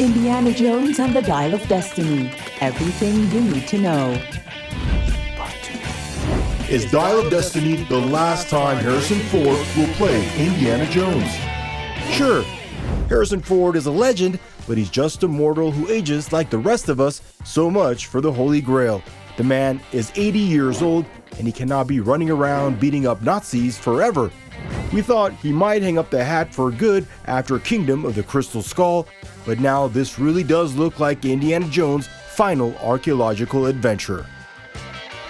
Indiana Jones and the Dial of Destiny. Everything you need to know. Is Dial of Destiny the last time Harrison Ford will play Indiana Jones? Sure, Harrison Ford is a legend, but he's just a mortal who ages like the rest of us. So much for the Holy Grail. The man is 80 years old and he cannot be running around beating up Nazis forever. We thought he might hang up the hat for good after Kingdom of the Crystal Skull, but now this really does look like Indiana Jones' final archaeological adventure.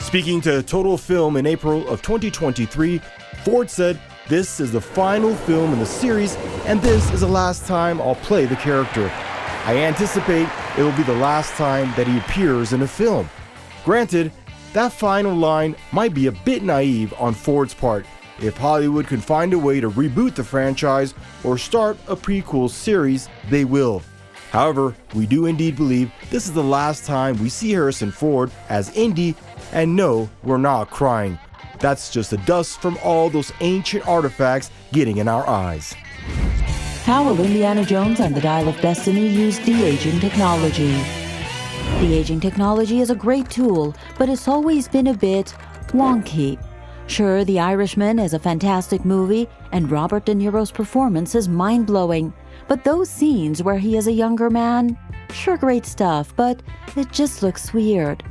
Speaking to Total Film in April of 2023, Ford said, "This is the final film in the series, and this is the last time I'll play the character. I anticipate it will be the last time that he appears in a film." Granted, that final line might be a bit naive on Ford's part. If Hollywood can find a way to reboot the franchise or start a prequel series, they will. However, we do indeed believe this is the last time we see Harrison Ford as Indy, and no, we're not crying. That's just the dust from all those ancient artifacts getting in our eyes. How will Indiana Jones and the Dial of Destiny use de-aging technology? De-aging technology is a great tool, but it's always been a bit wonky. Sure, The Irishman is a fantastic movie, and Robert De Niro's performance is mind-blowing. But those scenes where he is a younger man, sure great stuff, but it just looks weird.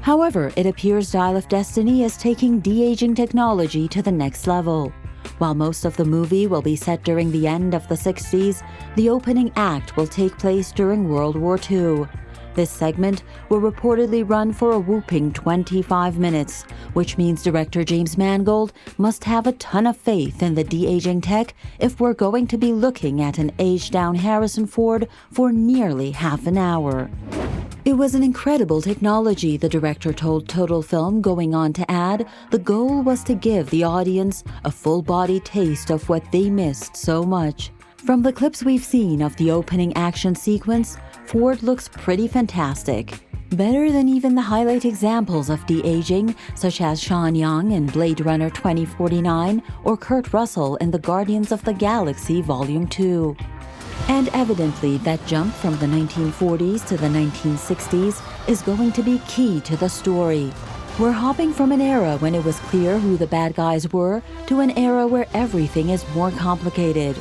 However, it appears Dial of Destiny is taking de-aging technology to the next level. While most of the movie will be set during the end of the 60s, the opening act will take place during World War II. This segment will reportedly run for a whopping 25 minutes, which means director James Mangold must have a ton of faith in the de-aging tech if we're going to be looking at an aged-down Harrison Ford for nearly half an hour. It was an incredible technology, the director told Total Film, going on to add, the goal was to give the audience a full-body taste of what they missed so much. From the clips we've seen of the opening action sequence, Ford looks pretty fantastic. Better than even the highlight examples of de-aging, such as Sean Young in Blade Runner 2049 or Kurt Russell in the Guardians of the Galaxy Volume 2. And evidently, that jump from the 1940s to the 1960s is going to be key to the story. We're hopping from an era when it was clear who the bad guys were to an era where everything is more complicated.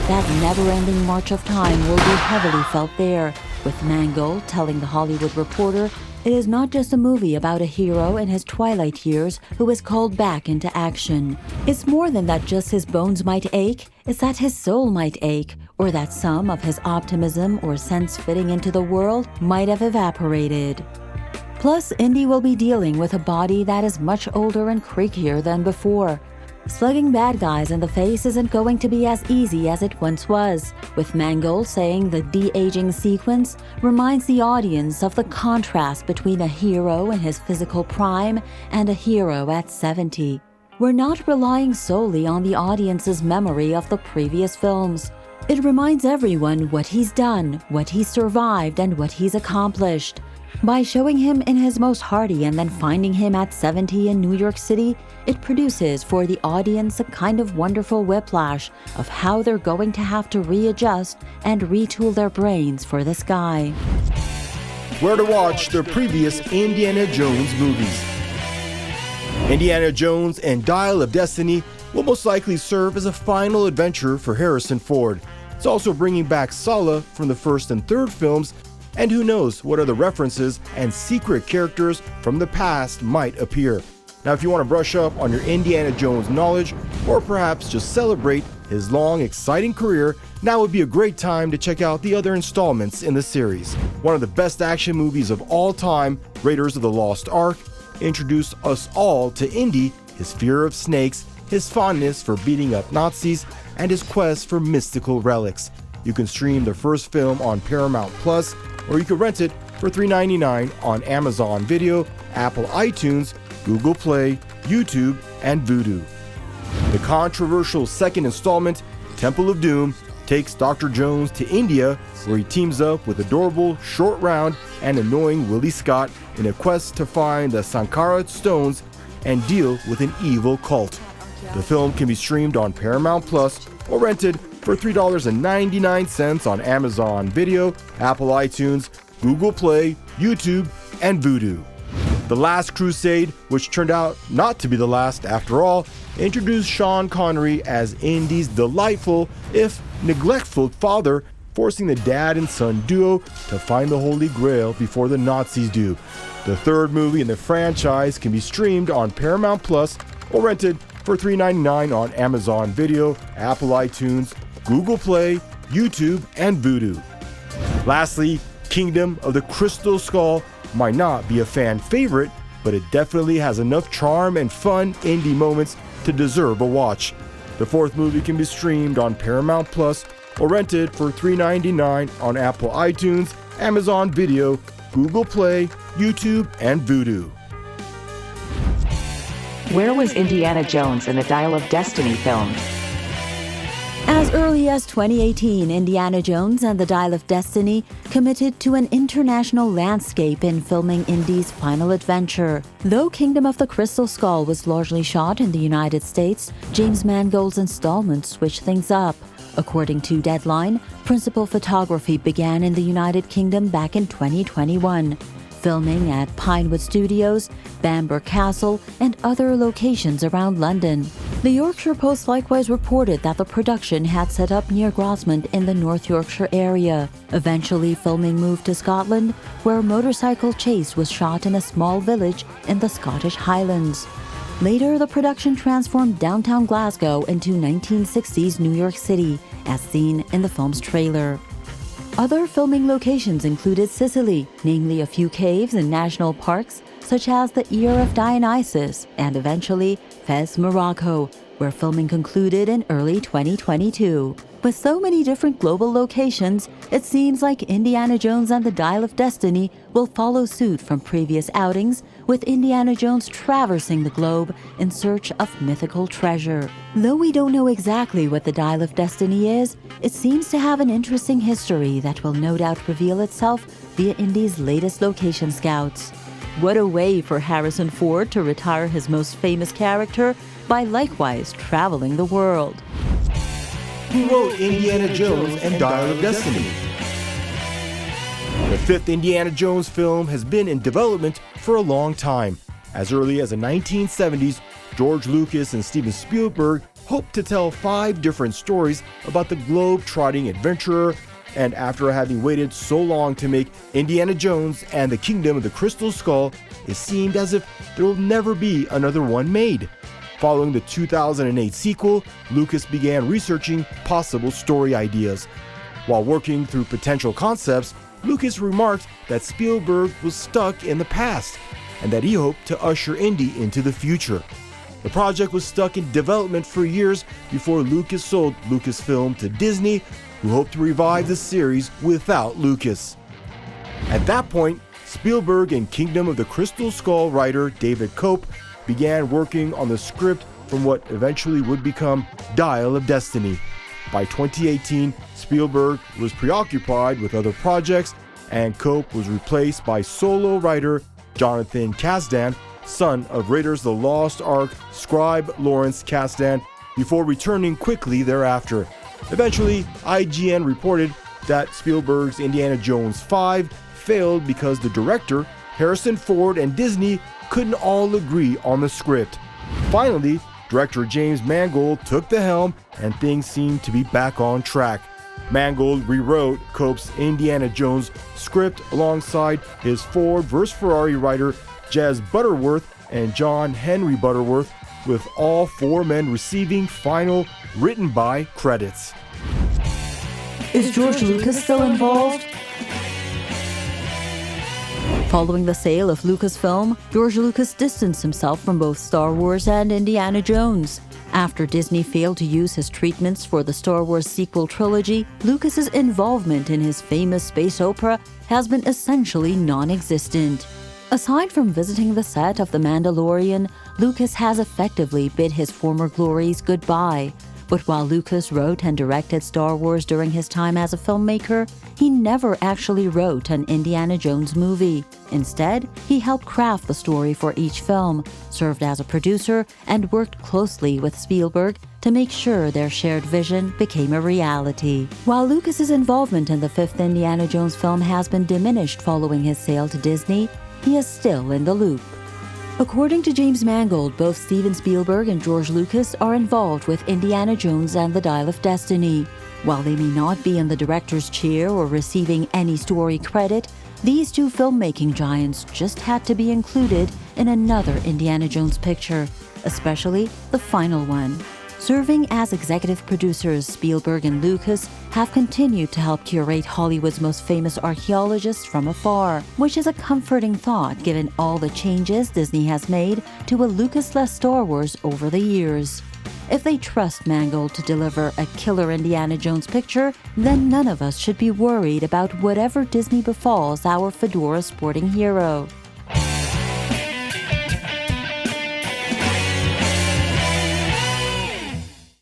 That never-ending march of time will be heavily felt there, with Mangold telling The Hollywood Reporter it is not just a movie about a hero in his twilight years who is called back into action. It's more than that just his bones might ache, it's that his soul might ache, or that some of his optimism or sense fitting into the world might have evaporated. Plus, Indy will be dealing with a body that is much older and creakier than before. Slugging bad guys in the face isn't going to be as easy as it once was, with Mangold saying the de-aging sequence reminds the audience of the contrast between a hero in his physical prime and a hero at 70. We're not relying solely on the audience's memory of the previous films. It reminds everyone what he's done, what he's survived, and what he's accomplished. By showing him in his most hardy and then finding him at 70 in New York City, it produces for the audience a kind of wonderful whiplash of how they're going to have to readjust and retool their brains for this guy. Where to watch the previous Indiana Jones movies. Indiana Jones and Dial of Destiny will most likely serve as a final adventure for Harrison Ford. It's also bringing back Sala from the first and third films, and who knows what other references and secret characters from the past might appear. Now, if you want to brush up on your Indiana Jones knowledge, or perhaps just celebrate his long, exciting career, now would be a great time to check out the other installments in the series. One of the best action movies of all time, Raiders of the Lost Ark, introduced us all to Indy, his fear of snakes, his fondness for beating up Nazis, and his quest for mystical relics. You can stream the first film on Paramount Plus, or you can rent it for $3.99 on Amazon Video, Apple iTunes, Google Play, YouTube, and Vudu. The controversial second installment, Temple of Doom, takes Dr. Jones to India, where he teams up with adorable, short round, and annoying Willie Scott in a quest to find the Sankara stones and deal with an evil cult. The film can be streamed on Paramount Plus or rented for $3.99 on Amazon Video, Apple iTunes, Google Play, YouTube, and Vudu. The Last Crusade, which turned out not to be the last after all, introduced Sean Connery as Indy's delightful, if neglectful father, forcing the dad and son duo to find the Holy Grail before the Nazis do. The third movie in the franchise can be streamed on Paramount Plus or rented for $3.99 on Amazon Video, Apple iTunes, Google Play, YouTube, and Vudu. Lastly, Kingdom of the Crystal Skull might not be a fan favorite, but it definitely has enough charm and fun indie moments to deserve a watch. The fourth movie can be streamed on Paramount Plus or rented for $3.99 on Apple iTunes, Amazon Video, Google Play, YouTube, and Vudu. Where was Indiana Jones and the Dial of Destiny filmed? As early as 2018, Indiana Jones and the Dial of Destiny committed to an international landscape in filming Indy's final adventure. Though Kingdom of the Crystal Skull was largely shot in the United States, James Mangold's installment switched things up. According to Deadline, principal photography began in the United Kingdom back in 2021. Filming at Pinewood Studios, Bamburgh Castle, and other locations around London. The Yorkshire Post likewise reported that the production had set up near Grosmont in the North Yorkshire area. Eventually, filming moved to Scotland, where a motorcycle chase was shot in a small village in the Scottish Highlands. Later, the production transformed downtown Glasgow into 1960s New York City, as seen in the film's trailer. Other filming locations included Sicily, namely a few caves and national parks, such as the Ear of Dionysus, and eventually Fez, Morocco, where filming concluded in early 2022. With so many different global locations, it seems like Indiana Jones and the Dial of Destiny will follow suit from previous outings, with Indiana Jones traversing the globe in search of mythical treasure. Though we don't know exactly what the Dial of Destiny is, it seems to have an interesting history that will no doubt reveal itself via Indy's latest location scouts. What a way for Harrison Ford to retire his most famous character by likewise traveling the world. Who wrote Indiana Jones and Dial of Destiny? The fifth Indiana Jones film has been in development for a long time. As early as the 1970s, George Lucas and Steven Spielberg hoped to tell 5 different stories about the globe-trotting adventurer, and after having waited so long to make Indiana Jones and the Kingdom of the Crystal Skull, it seemed as if there will never be another one made. Following the 2008 sequel, Lucas began researching possible story ideas. While working through potential concepts, Lucas remarked that Spielberg was stuck in the past and that he hoped to usher Indy into the future. The project was stuck in development for years before Lucas sold Lucasfilm to Disney, who hoped to revive the series without Lucas. At that point, Spielberg and Kingdom of the Crystal Skull writer David Cope began working on the script from what eventually would become Dial of Destiny. By 2018, Spielberg was preoccupied with other projects, and Cope was replaced by solo writer Jonathan Kasdan, son of Raiders of the Lost Ark scribe Lawrence Kasdan, before returning quickly thereafter. Eventually, IGN reported that Spielberg's Indiana Jones 5 failed because the director, Harrison Ford, and Disney couldn't all agree on the script. Finally, director James Mangold took the helm and things seemed to be back on track. Mangold rewrote Cope's Indiana Jones script alongside his Ford vs. Ferrari writer Jez Butterworth and John Henry Butterworth, with all 4 men receiving final written by credits. Is George Lucas still involved? Following the sale of Lucasfilm, George Lucas distanced himself from both Star Wars and Indiana Jones. After Disney failed to use his treatments for the Star Wars sequel trilogy, Lucas's involvement in his famous space opera has been essentially non-existent. Aside from visiting the set of The Mandalorian, Lucas has effectively bid his former glories goodbye. But while Lucas wrote and directed Star Wars during his time as a filmmaker, he never actually wrote an Indiana Jones movie. Instead, he helped craft the story for each film, served as a producer, and worked closely with Spielberg to make sure their shared vision became a reality. While Lucas's involvement in the fifth Indiana Jones film has been diminished following his sale to Disney, he is still in the loop. According to James Mangold, both Steven Spielberg and George Lucas are involved with Indiana Jones and the Dial of Destiny. While they may not be in the director's chair or receiving any story credit, these two filmmaking giants just had to be included in another Indiana Jones picture, especially the final one. Serving as executive producers, Spielberg and Lucas have continued to help curate Hollywood's most famous archaeologists from afar, which is a comforting thought given all the changes Disney has made to a Lucas-less Star Wars over the years. If they trust Mangold to deliver a killer Indiana Jones picture, then none of us should be worried about whatever Disney befalls our fedora sporting hero.